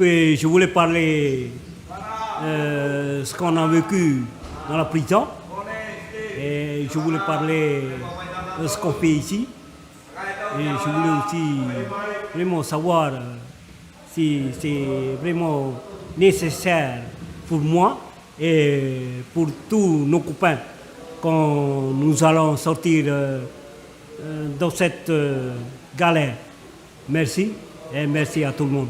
puis je voulais parler ce qu'on a vécu dans la prison. Et je voulais parler de ce qu'on fait ici. Et je voulais aussi vraiment savoir si c'est vraiment nécessaire pour moi et pour tous nos copains quand nous allons sortir dans cette galère. Merci et merci à tout le monde.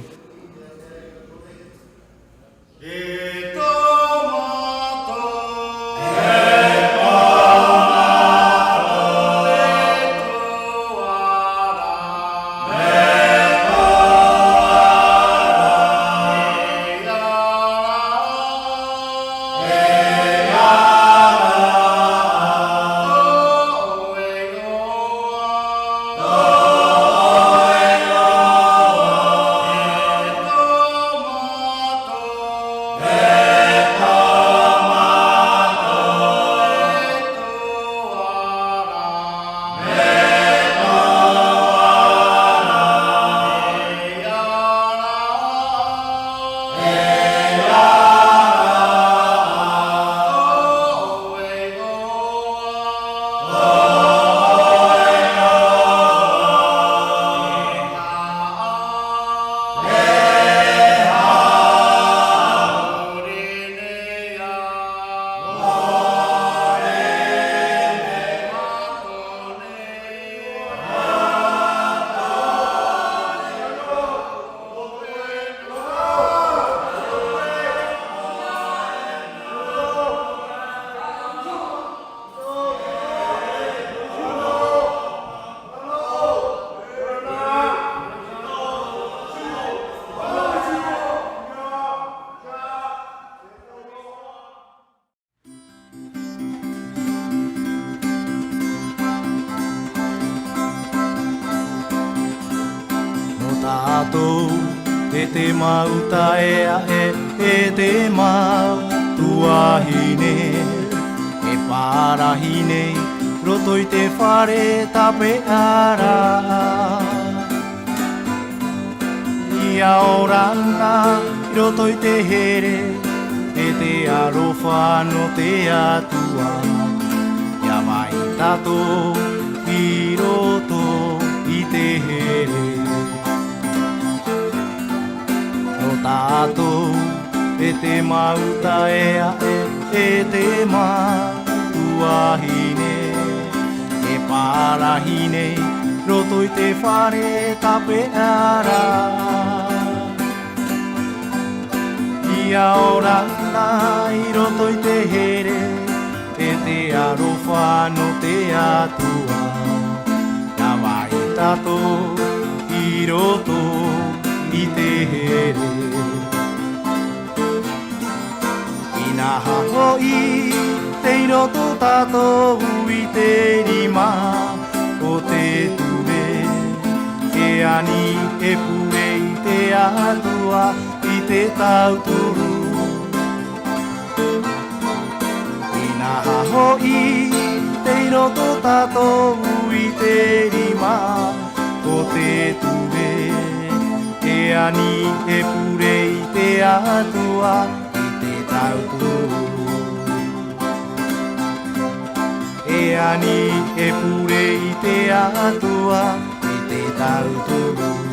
Tātou e te mauta e te mau tuahine e pārahine roto I te whare tape ara Ia oranga roto I te here e te arofa no te atua Ia mai tātou I roto I te here Tātou e te mauta e te matuahine e pārahine roto I te whare tape ara Ia oranga I roto I te here e te arofa no te atua Ia mai tātou I roto I te here Ina hahoi te roto tātou I te rima o te tuwe E ani e pure I te atua I te tauturu Ina hahoi te roto tātou I te rima o te tuwe E ani e pure I te atua I te tauturu E ani e pure I te atua I te tauturu